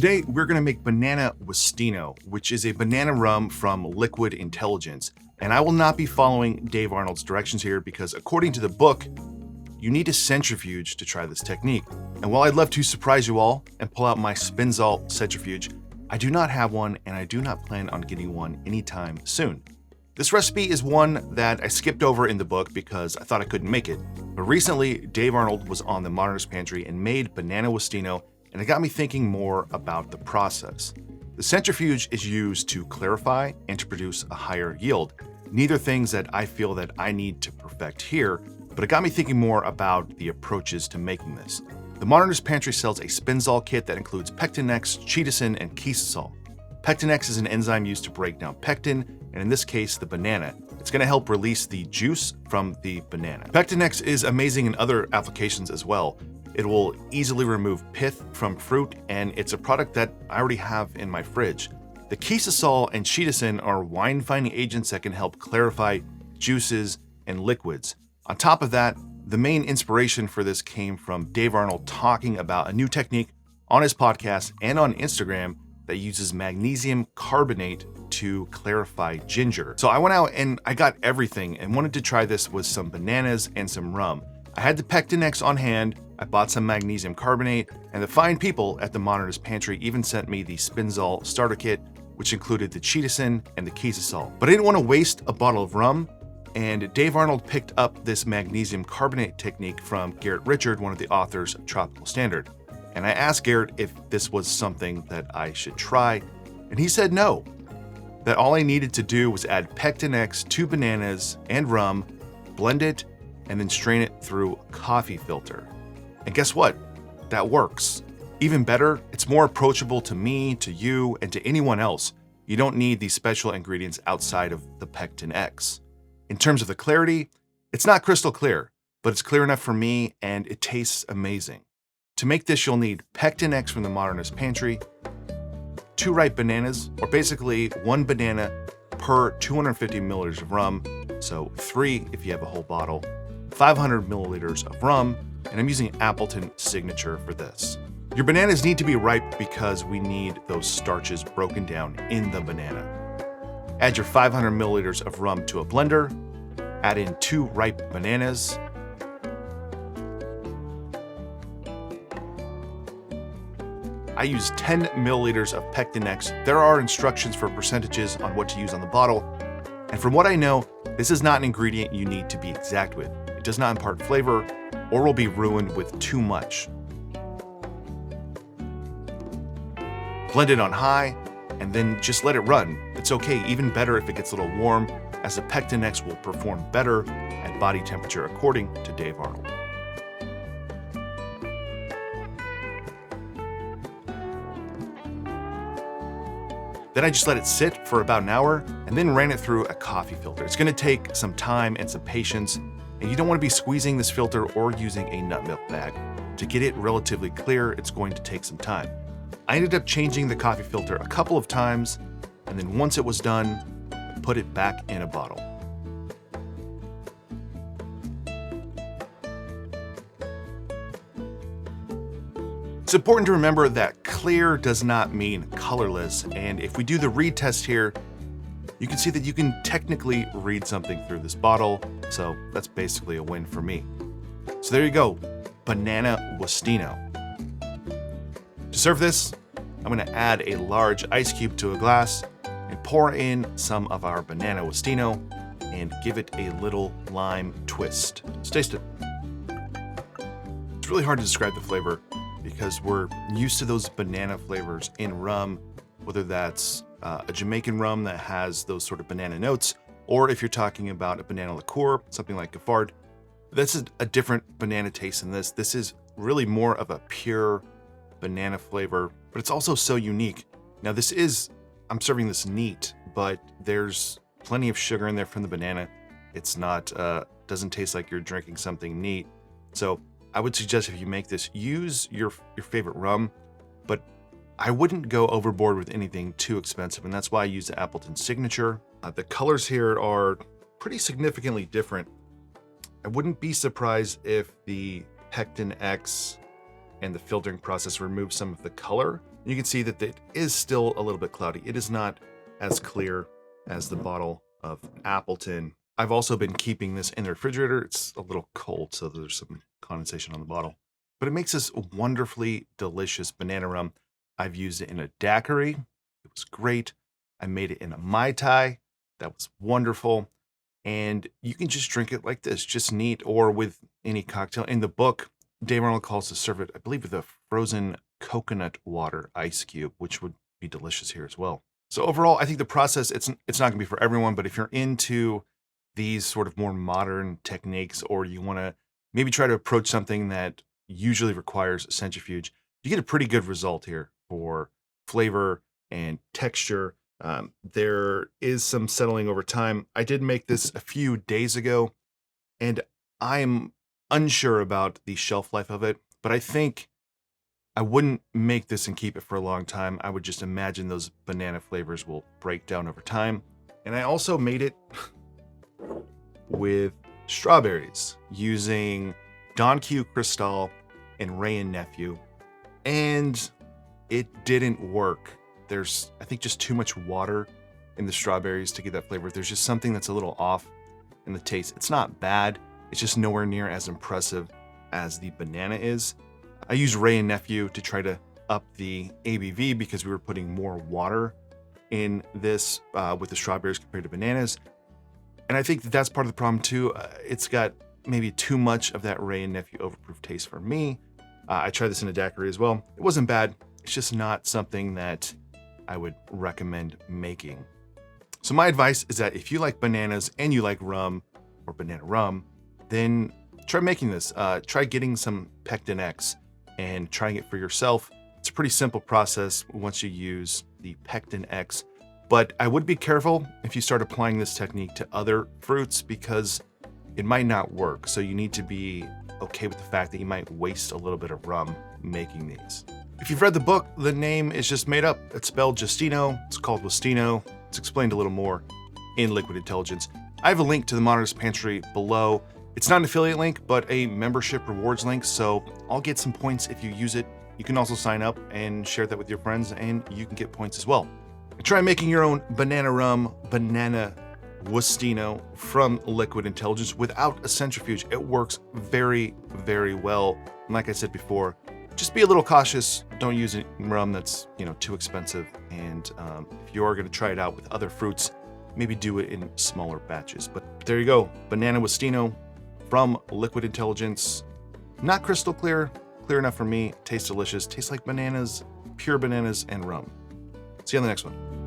Today, we're gonna make Banana Justino, which is a banana rum from Liquid Intelligence. And I will not be following Dave Arnold's directions here because according to the book, you need a centrifuge to try this technique. And while I'd love to surprise you all and pull out my Spinzall centrifuge, I do not have one and I do not plan on getting one anytime soon. This recipe is one that I skipped over in the book because I thought I couldn't make it. But recently, Dave Arnold was on the Modernist Pantry and made Banana Justino, and it got me thinking more about the process. The centrifuge is used to clarify and to produce a higher yield. Neither things that I feel that I need to perfect here, but it got me thinking more about the approaches to making this. The Modernist Pantry sells a Spinzall kit that includes Pectinex, chitosan, and Spinzall. Pectinex is an enzyme used to break down pectin, and in this case, the banana. It's going to help release the juice from the banana. Pectinex is amazing in other applications as well. It will easily remove pith from fruit, and it's a product that I already have in my fridge. The Spinzall and chitosan are wine-finding agents that can help clarify juices and liquids. On top of that, the main inspiration for this came from Dave Arnold talking about a new technique on his podcast and on Instagram that uses magnesium carbonate to clarify ginger. So I went out and I got everything and wanted to try this with some bananas and some rum. I had the Pectinex on hand, I bought some magnesium carbonate, and the fine people at the Modernist Pantry even sent me the Spinzall starter kit, which included the chitosan and the Spinzall. But I didn't want to waste a bottle of rum, and Dave Arnold picked up this magnesium carbonate technique from Garret Richard, one of the authors of Tropical Standard. And I asked Garret if this was something that I should try, and he said no. That all I needed to do was add Pectinex to bananas and rum, blend it, and then strain it through a coffee filter. And guess what? That works. Even better, it's more approachable to me, to you, and to anyone else. You don't need these special ingredients outside of the Pectinex. In terms of the clarity, it's not crystal clear, but it's clear enough for me and it tastes amazing. To make this, you'll need Pectinex from the Modernist Pantry, 2 ripe bananas, or basically 1 banana per 250 milliliters of rum, so 3 if you have a whole bottle, 500 milliliters of rum, and I'm using Appleton Signature for this. Your bananas need to be ripe because we need those starches broken down in the banana. Add your 500 milliliters of rum to a blender, add in 2 ripe bananas, I use 10 milliliters of Pectinex. There are instructions for percentages on what to use on the bottle, and from what I know, this is not an ingredient you need to be exact with. It does not impart flavor or will be ruined with too much. Blend it on high and then just let it run. It's okay, even better if it gets a little warm, as the Pectinex will perform better at body temperature according to Dave Arnold. Then I just let it sit for about an hour and then ran it through a coffee filter. It's gonna take some time and some patience, and you don't wanna be squeezing this filter or using a nut milk bag. To get it relatively clear, it's going to take some time. I ended up changing the coffee filter a couple of times, and then once it was done, I put it back in a bottle. It's important to remember that clear does not mean colorless, and if we do the read test here, you can see that you can technically read something through this bottle, so that's basically a win for me. So there you go, Banana Justino. To serve this, I'm gonna add a large ice cube to a glass and pour in some of our Banana Justino and give it a little lime twist. Let's taste it. It's really hard to describe the flavor because we're used to those banana flavors in rum, whether that's a Jamaican rum that has those sort of banana notes, or if you're talking about a banana liqueur, something like Gaffard. This is a different banana taste than this. This is really more of a pure banana flavor, but it's also so unique. Now I'm serving this neat, but there's plenty of sugar in there from the banana. It's not, doesn't taste like you're drinking something neat. So I would suggest if you make this, use your favorite rum, but I wouldn't go overboard with anything too expensive, and that's why I use the Appleton Signature. The colors here are pretty significantly different. I wouldn't be surprised if the Pectinex and the filtering process removes some of the color, You can see that it is still a little bit cloudy. It is not as clear as the bottle of Appleton. I've also been keeping this in the refrigerator. It's a little cold, so there's some condensation on the bottle. But it makes this wonderfully delicious banana rum. I've used it in a daiquiri. It was great. I made it in a Mai Tai. That was wonderful. And you can just drink it like this, just neat, or with any cocktail. In the book, Dave Arnold calls to serve it, I believe, with a frozen coconut water ice cube, which would be delicious here as well. So overall, I think the process, it's not going to be for everyone, but if you're into these sort of more modern techniques, or you want to maybe try to approach something that usually requires a centrifuge, you get a pretty good result here for flavor and texture. There is some settling over time. I did make this a few days ago, and I'm unsure about the shelf life of it, but I think I wouldn't make this and keep it for a long time. I would just imagine those banana flavors will break down over time. And I also made it with strawberries using Don Q Cristal and Wray & Nephew, and it didn't work. There's, I think, just too much water in the strawberries to get that flavor. There's just something that's a little off in the taste. It's not bad. It's just nowhere near as impressive as the banana is. I used Wray & Nephew to try to up the ABV because we were putting more water in this with the strawberries compared to bananas. And I think that's part of the problem too. It's got maybe too much of that Wray & Nephew overproof taste for me. I tried this in a daiquiri as well. It wasn't bad. It's just not something that I would recommend making. So my advice is that if you like bananas and you like rum or banana rum, then try making this. Try getting some Pectinex and trying it for yourself. It's a pretty simple process once you use the Pectinex, but I would be careful if you start applying this technique to other fruits because it might not work. So you need to be okay with the fact that you might waste a little bit of rum making these. If you've read the book, the name is just made up. It's spelled Justino. It's called Justino. It's explained a little more in Liquid Intelligence. I have a link to the Monitor's Pantry below. It's not an affiliate link, but a membership rewards link, so I'll get some points if you use it. You can also sign up and share that with your friends, and you can get points as well. And try making your own banana rum, banana Justino from Liquid Intelligence without a centrifuge. It works very, very well. And like I said before, just be a little cautious. Don't use rum that's too expensive. And if you are going to try it out with other fruits, maybe do it in smaller batches. But there you go, Banana Justino from Liquid Intelligence. Not crystal clear, clear enough for me. Tastes delicious. Tastes like bananas, pure bananas and rum. See you on the next one.